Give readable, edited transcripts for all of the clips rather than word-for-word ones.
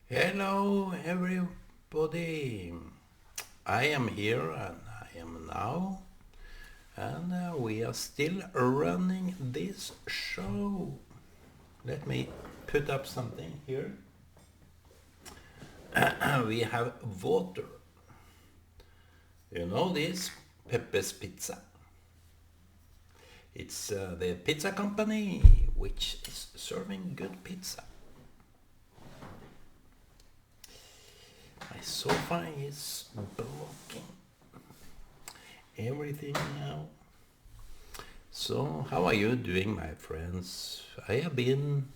Hello everybody, I am here and I am now, and we are still running this show. Let me put up something here. We have water. You know this? Pepe's Pizza. It's the pizza company which is serving good pizza. My sofa is blocking everything now. So, how are you doing, my friends? I have been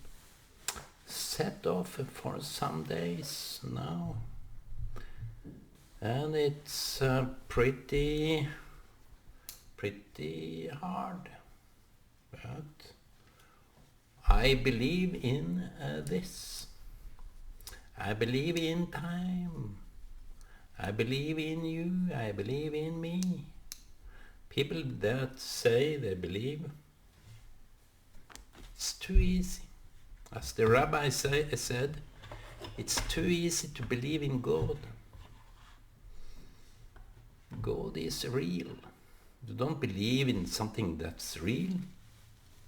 set off for some days now, and it's pretty hard. But I believe in this. I believe in time. I believe in you. I believe in me. People that say they believe, it's too easy. As the rabbi said, it's too easy to believe in God. God is real. You don't believe in something that's real.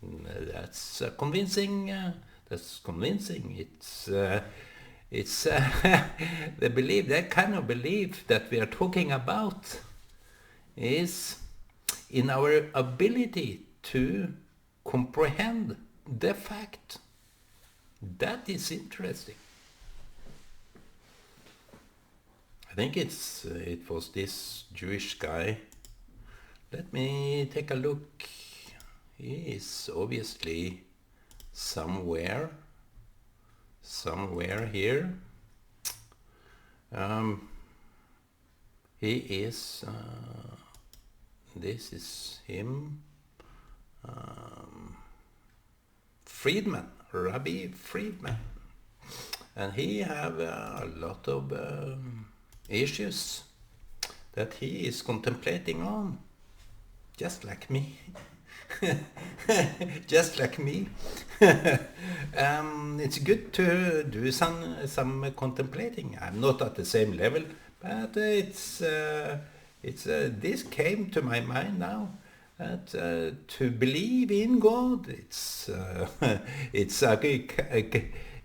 That's convincing. That's convincing. It's the belief, that kind of belief that we are talking about is in our ability to comprehend the fact. That is interesting. I think it was this Jewish guy. Let me take a look. He is obviously somewhere here. He is, this is him, Friedman, Rabbi Friedman. And he have a lot of issues that he is contemplating on, just like me. Just like me. It's good to do some contemplating. I'm not at the same level, but this came to my mind now. That to believe in God, it's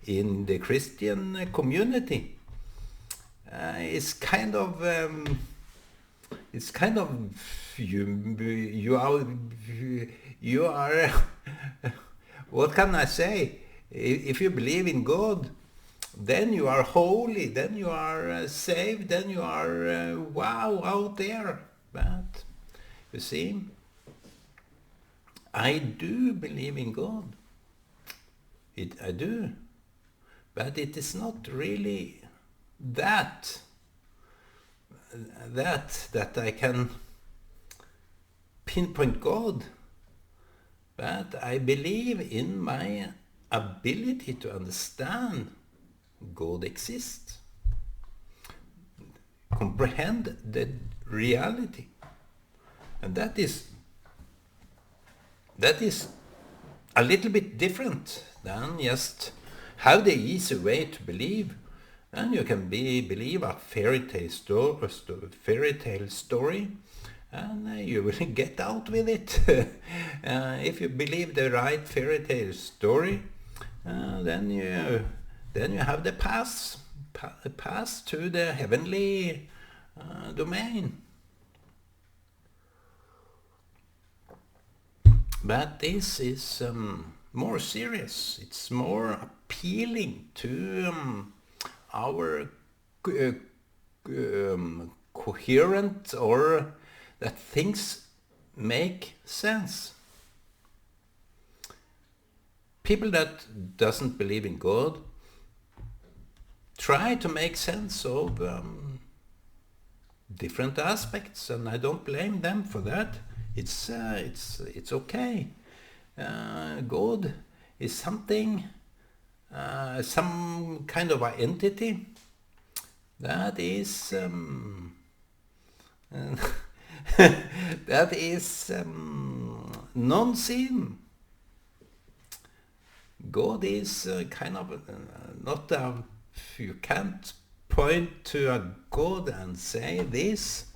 in the Christian community. It's kind of you are what can I say? If you believe in God, then you are holy, then you are saved, then you are wow out there. But you see, I do believe in God. I do, but it is not really that I can pinpoint God, but I believe in my ability to understand God exists, comprehend the reality, and that is a little bit different than just have the easy way to believe. And you can believe a fairy tale story, and you will get out with it. If you believe the right fairy tale story, then you have the pass to the heavenly domain. But this is more serious. It's more appealing to our coherent, or that things make sense. People that doesn't believe in God try to make sense of different aspects, and I don't blame them for that. It's okay. God is something, some kind of an entity that is that is non-sin. God is kind of not a You can't point to a God and say this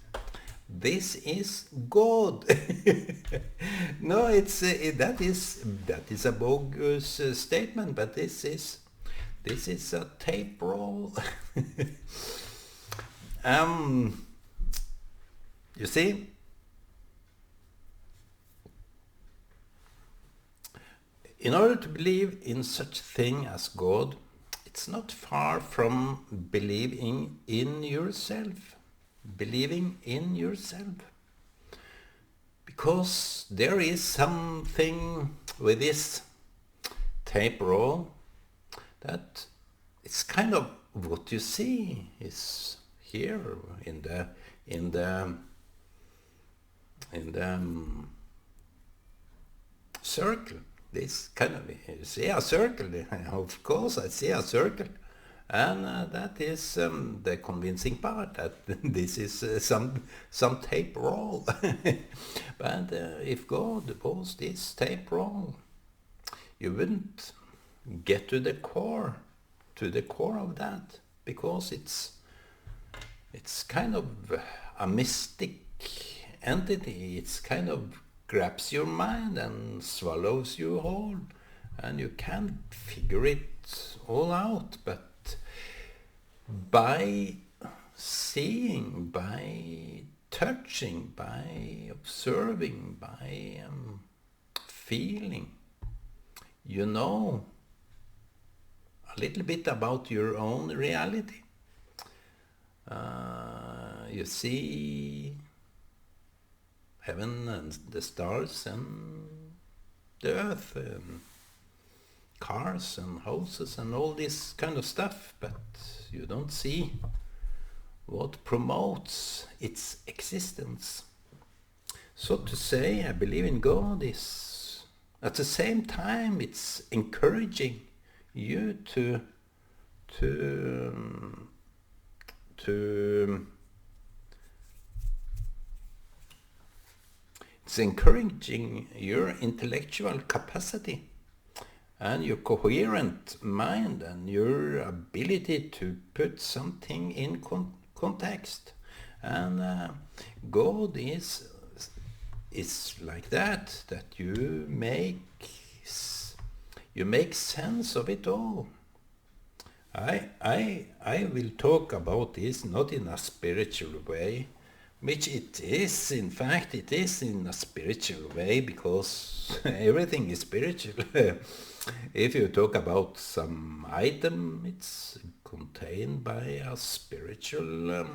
is God. No, that is a bogus statement, but this is a tape roll. You see, in order to believe in such a thing as God, it's not far from believing in yourself. Believing in yourself. Because there is something with this tape roll that it's kind of what you see is here in the circle. This kind of, you see a circle. Of course, I see a circle. And that is the convincing part, that this is some tape roll. But if God was this tape roll, you wouldn't get to the core of that, because it's kind of a mystic entity. It's kind of grabs your mind and swallows you whole, and you can't figure it all out. But by seeing, by touching, by observing, by feeling, you know a little bit about your own reality. You see heaven and the stars and the earth, cars and houses and all this kind of stuff, but you don't see what promotes its existence. So to say I believe in God is, at the same time, it's encouraging you to it's encouraging your intellectual capacity and your coherent mind and your ability to put something in context. And God is like that you make sense of it all. I will talk about this not in a spiritual way, which it is. In fact, it is in a spiritual way, because everything is spiritual. If you talk about some item, it's contained by a spiritual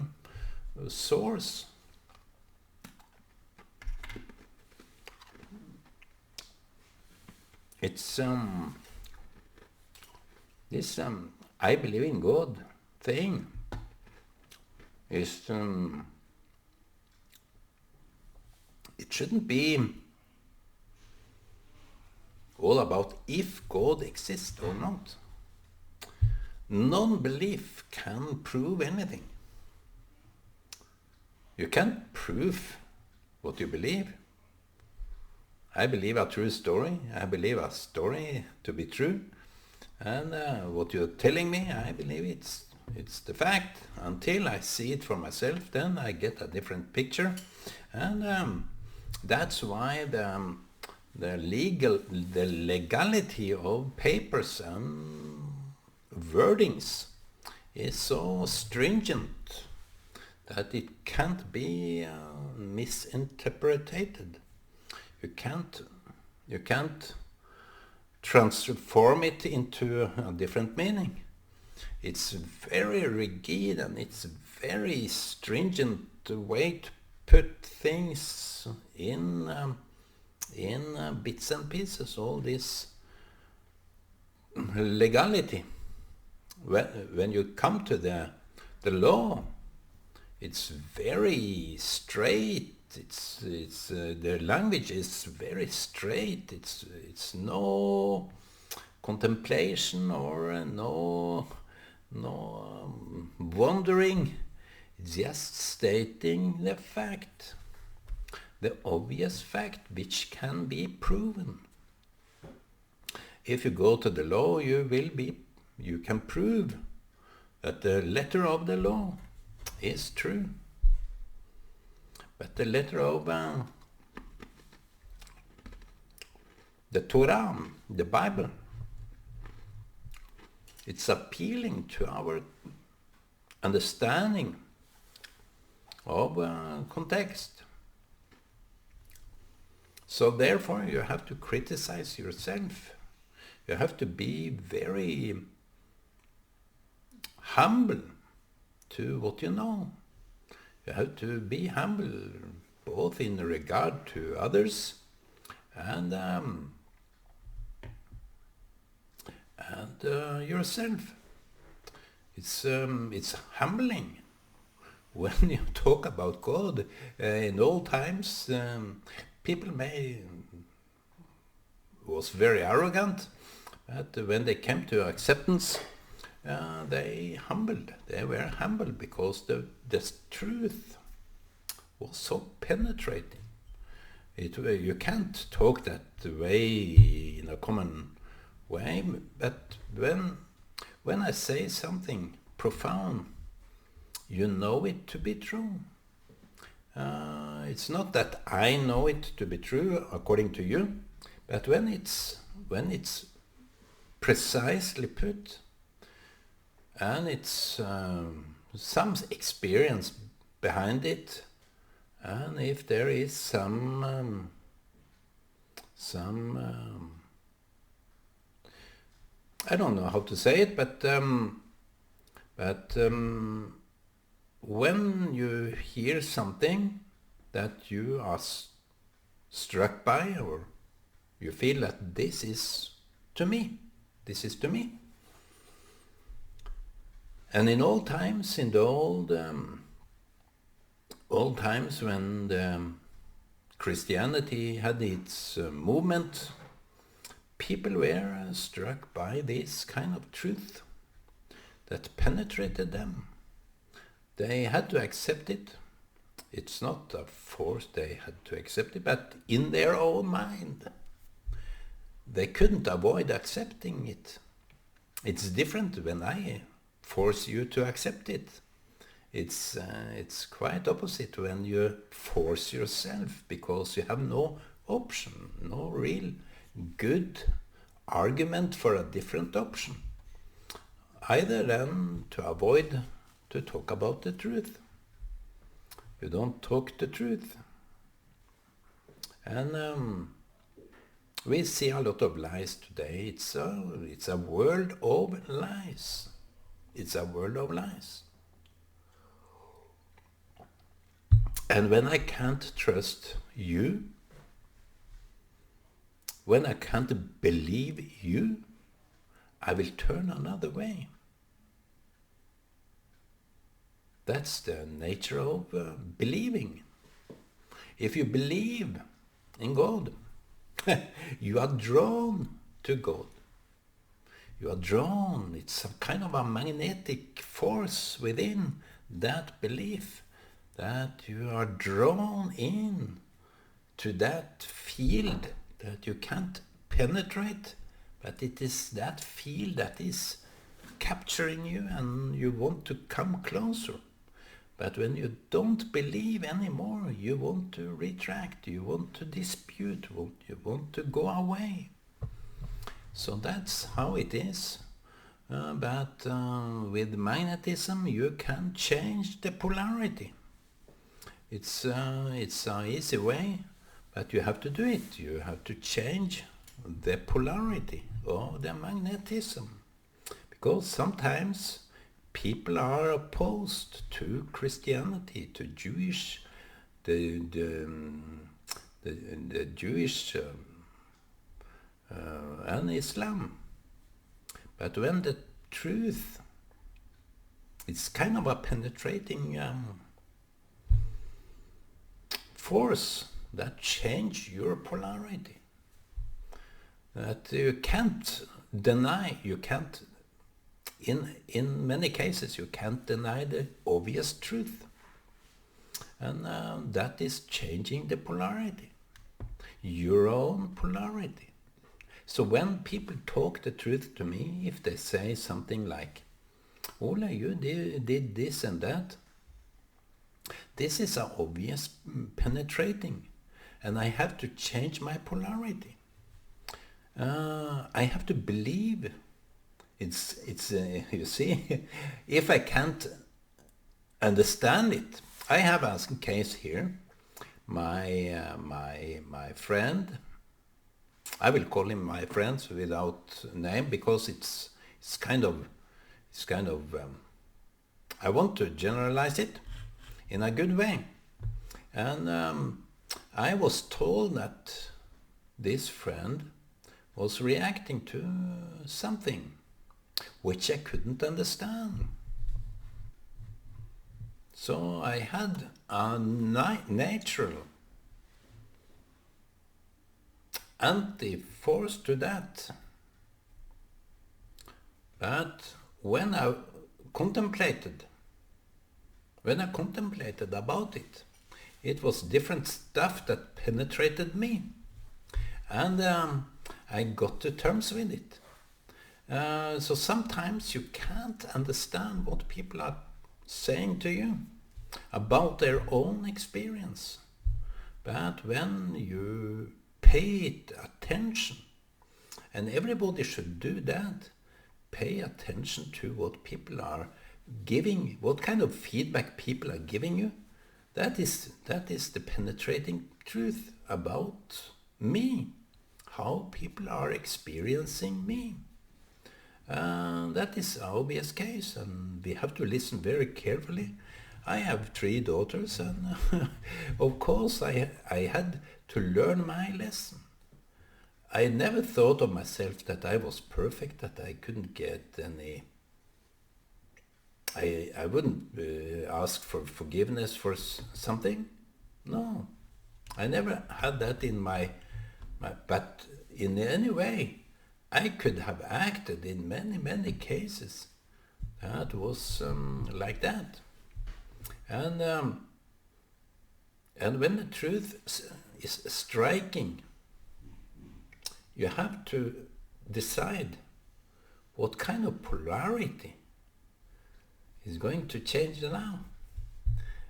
source. It's this I believe in God thing is it shouldn't be all about if God exists or not. Non-belief can prove anything. You can't prove what you believe. I believe a true story. I believe a story to be true. And what you're telling me, I believe it's the fact. Until I see it for myself, then I get a different picture. And that's why the legality of papers and wordings is so stringent that it can't be misinterpreted. You can't transform it into a different meaning. It's very rigid and it's a very stringent way to put things in bits and pieces. All this legality. When you come to the law, it's very straight. It's the language is very straight. It's no contemplation or no wondering. It's just stating the fact, the obvious fact, which can be proven. If you go to the law, you can prove that the letter of the law is true. But the letter of the Torah, the Bible, it's appealing to our understanding of context. So therefore you have to criticize yourself. You have to be very humble to what you know. You have to be humble both in regard to others and yourself. It's humbling when you talk about God. In old times, people was very arrogant, but when they came to acceptance, they were humble because the truth was so penetrating. You can't talk that way in a common way, but when I say something profound, you know it to be true. It's not that I know it to be true according to you, but when it's precisely put, and it's some experience behind it, and if there is some I don't know how to say it, but when you hear something that you are struck by, or you feel that this is to me, and in old times, in the old times when Christianity had its movement, people were struck by this kind of truth that penetrated them. They had to accept it. It's not a force they had to accept it, but in their own mind, they couldn't avoid accepting it. It's different when I force you to accept it. It's quite opposite when you force yourself because you have no option, no real good argument for a different option, either than to avoid to talk about the truth. You don't talk the truth. And we see a lot of lies today. It's a world of lies. It's a world of lies. And when I can't trust you, when I can't believe you, I will turn another way. That's the nature of believing. If you believe in God, you are drawn to God. You are drawn. It's a kind of a magnetic force within that belief that you are drawn in to that field that you can't penetrate, but it is that field that is capturing you and you want to come closer. But when you don't believe anymore, you want to retract, you want to dispute, you want to go away. So that's how it is. But with magnetism, you can change the polarity. It's an easy way, but you have to do it. You have to change the polarity of the magnetism. Because sometimes people are opposed to Christianity, to the Jewish and Islam. But when the truth, it's kind of a penetrating force that change your polarity, that you can't deny, you can't. In many cases, you can't deny the obvious truth. And that is changing the polarity, your own polarity. So when people talk the truth to me, if they say something like, Ola, you did this and that. This is an obvious penetrating, and I have to change my polarity. I have to believe. It's you see, if I can't understand it, I have a case here. My friend, I will call him my friend without name because it's kind of I want to generalize it in a good way. And I was told that this friend was reacting to something which I couldn't understand. So I had a natural anti-force to that. But when I contemplated about it, it was different stuff that penetrated me. And I got to terms with it. So sometimes you can't understand what people are saying to you about their own experience. But when you pay attention, and everybody should do that, pay attention to what people are giving, what kind of feedback people are giving you. That is the penetrating truth about me, how people are experiencing me. That is an obvious case, and we have to listen very carefully. I have 3 daughters, and of course I had to learn my lesson. I never thought of myself that I was perfect, that I couldn't get any... I wouldn't ask for forgiveness for something. No, I never had that in my... But in any way, I could have acted in many cases that was like that. And when the truth is striking, you have to decide what kind of polarity is going to change now.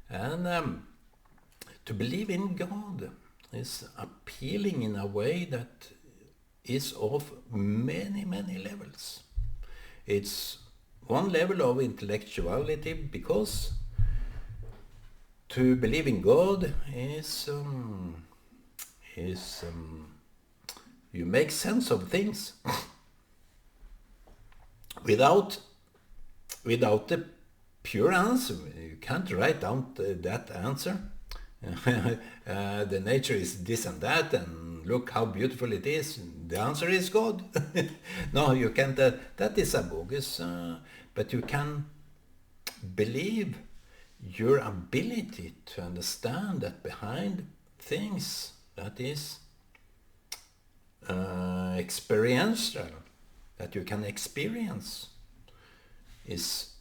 And to believe in God is appealing in a way that is of many levels. It's one level of intellectuality, because to believe in God is you make sense of things without the pure answer. You can't write down that answer. The nature is this and that, and look how beautiful it is. The answer is God. No, you can't. That is a bogus. But you can believe your ability to understand that behind things that is experiential, that you can experience, is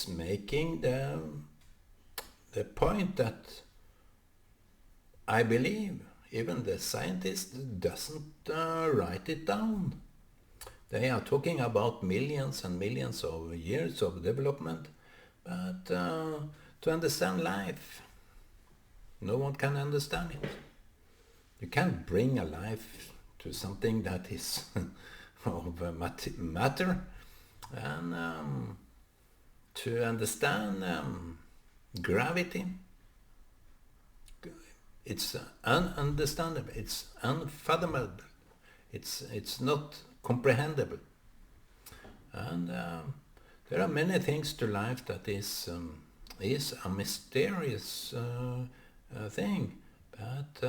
making the point that I believe even the scientist doesn't write it down. They are talking about millions and millions of years of development, but to understand life, no one can understand it. You can't bring a life to something that is of matter, and to understand gravity, it's ununderstandable, it's unfathomable, it's not comprehensible. And there are many things to life that is a mysterious thing, but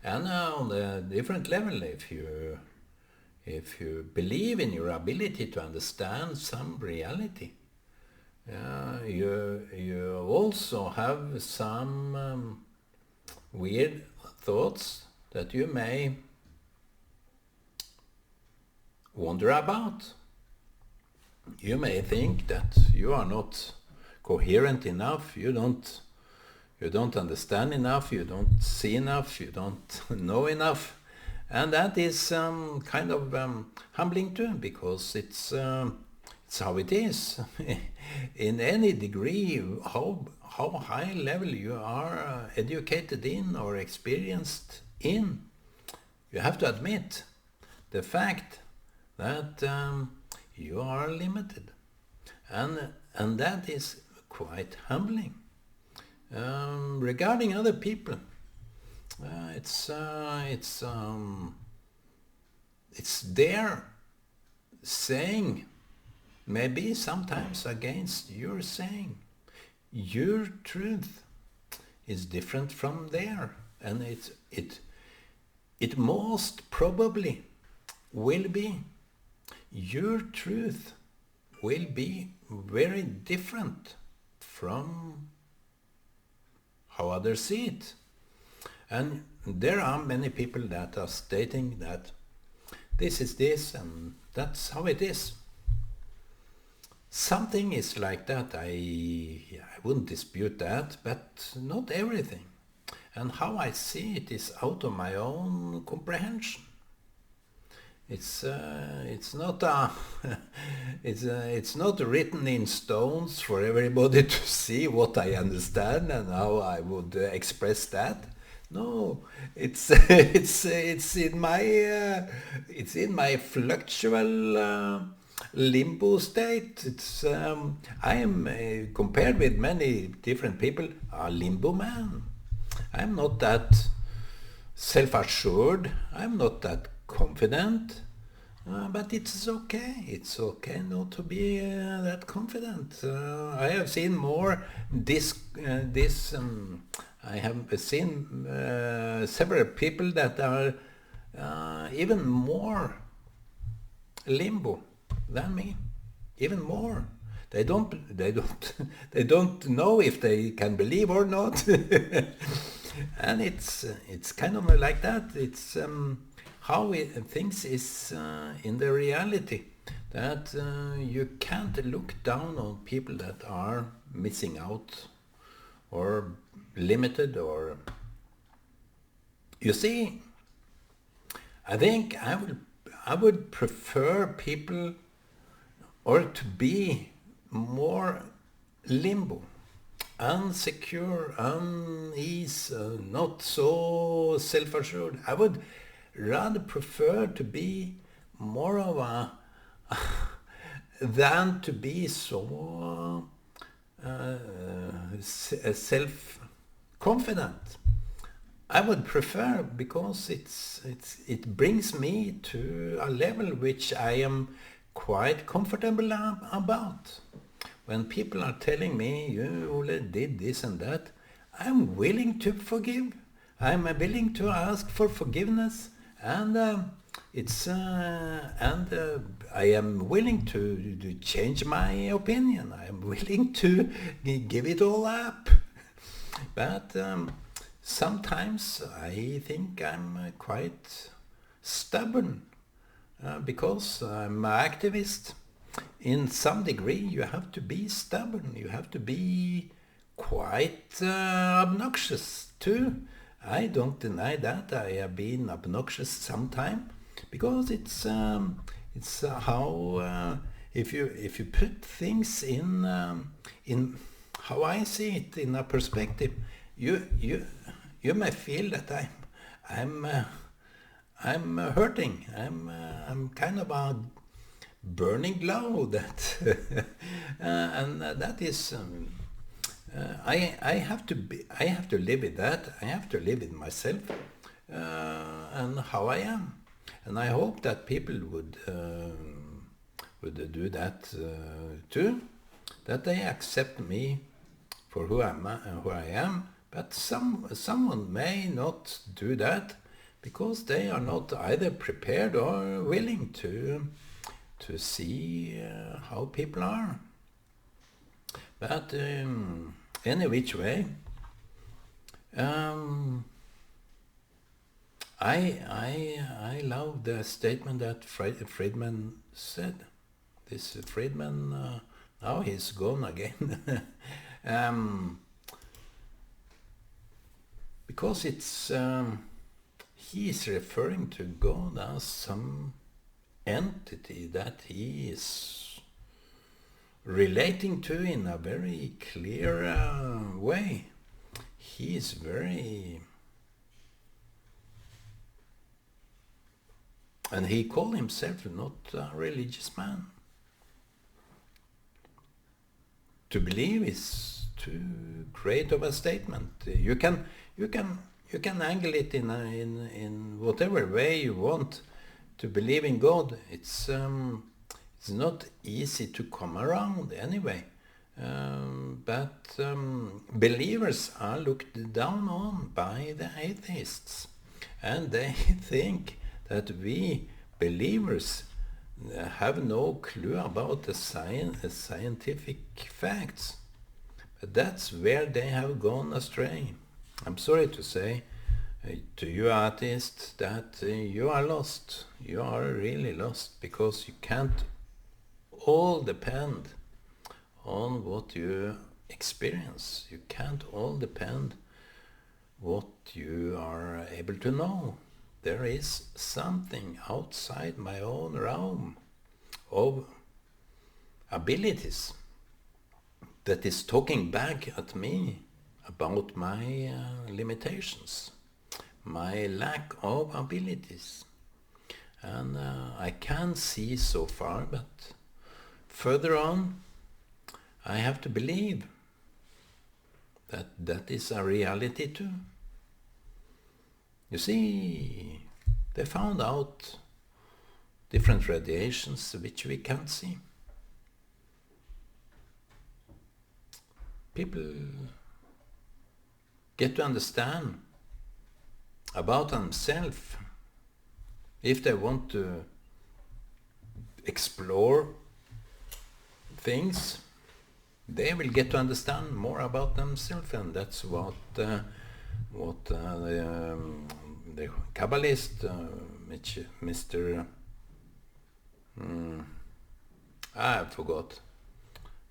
and on a different level, if you believe in your ability to understand some reality, you also have some weird thoughts that you may wonder about. You may think that you are not coherent enough, you don't understand enough, you don't see enough, you don't know enough, And that is kind of humbling too, because it's how it is. In any degree, how high level you are educated in or experienced in, you have to admit the fact that you are limited, and that is quite humbling. Regarding other people, it's their saying, maybe sometimes against your saying. Your truth is different from their, and it most probably will be, your truth will be very different from how others see it. And there are many people that are stating that this is this and that's how it is. Something is like that, I wouldn't dispute that, but not everything. And how I see it is out of my own comprehension. It's not it's not written in stones for everybody to see what I understand and how I would express that. No, it's it's in my fluctual limbo state. It's I am compared with many different people a limbo man. I'm not that self-assured. I'm not that confident. But it's okay. It's okay not to be that confident. I have seen more I have seen several people that are even more limbo than me, even more. They don't they don't know if they can believe or not, and it's kind of like that. It's how things is in the reality, that you can't look down on people that are missing out or limited, or you see, I think I would prefer people, or to be more limbo, unsecure, unease, not so self-assured. I would rather prefer to be more of a than to be so self-confident. I would prefer, because it brings me to a level which I am quite comfortable about. When people are telling me, you Ole did this and that, I'm willing to forgive. I'm willing to ask for forgiveness, and I am willing to change my opinion. I am willing to give it all up. But sometimes I think I'm quite stubborn, because I'm an activist. In some degree, you have to be stubborn. You have to be quite obnoxious too. I don't deny that I have been obnoxious sometime, because it's how if you put things in how I see it in a perspective, you may feel that I'm hurting. I'm kind of a burning glow that and that is I have to live with that. I have to live with myself and how I am, and I hope that people would do that too, that they accept me for who I am. But someone may not do that, because they are not either prepared or willing to see how people are. But any which way, I love the statement that Friedman said. This Friedman, now he's gone again. Because it's he is referring to God as some entity that he is relating to in a very clear way. He is very... And he called himself not a religious man. To believe is too great of a statement. You can angle it in whatever way you want. To believe in God, it's not easy to come around anyway. But believers are looked down on by the atheists, and they think that we believers have no clue about the scientific facts. But that's where they have gone astray. I'm sorry to say to you atheists that you are lost. You are really lost, because you can't all depend on what you experience. You can't all depend what you are able to know. There is something outside my own realm of abilities that is talking back at me about my limitations, my lack of abilities. And I can see so far, but further on I have to believe that that is a reality too. You see, they found out different radiations which we can't see. People get to understand about themselves if they want to explore things. They will get to understand more about themselves, and that's what the Kabbalist, Mr. I forgot.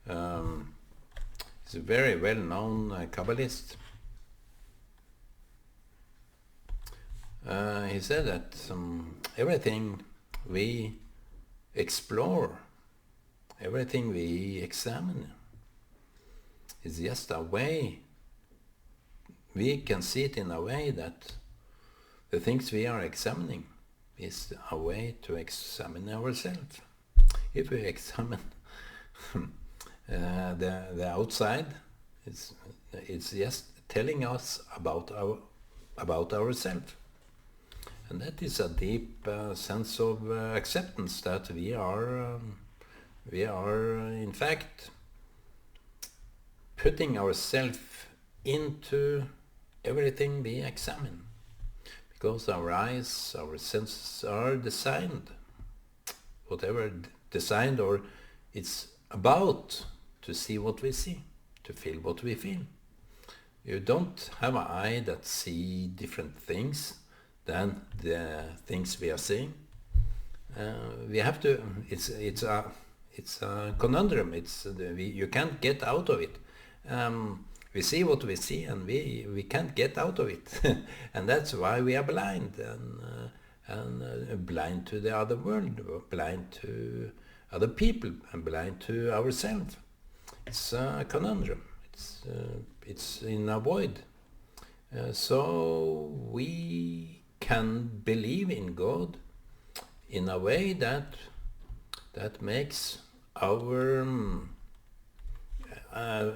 He's a very well-known Kabbalist. He said that everything we explore, everything we examine, is just a way. We can see it in a way that the things we are examining is a way to examine ourselves. If we examine the outside, it's just telling us about ourselves. And that is a deep sense of acceptance that we are in fact putting ourselves into everything we examine, because our eyes, our senses are designed, whatever designed, or it's about to see what we see, to feel what we feel. You don't have an eye that sees different things than the things we are seeing. We have to. It's a conundrum. You can't get out of it. We see what we see, and we can't get out of it, and that's why we are blind, and blind to the other world, blind to other people, and blind to ourselves. It's a conundrum. It's in a void. So we can believe in God in a way that makes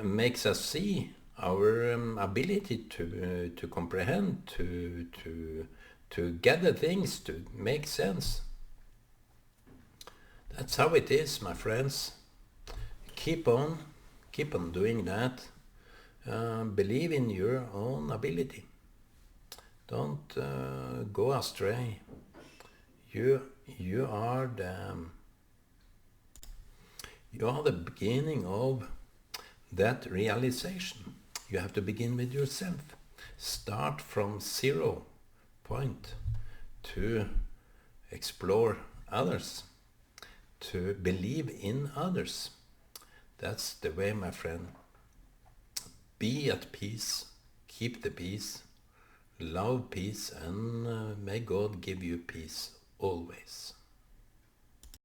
makes us see our ability to comprehend, to gather things, to make sense. That's how it is, my friends. Keep on doing that. Believe in your own ability. Don't go astray. You are the beginning of that realization. You have to begin with yourself. Start from 0 point to explore others, to believe in others. That's the way, my friend. Be at peace. Keep the peace. love, peace, and may God give you peace always.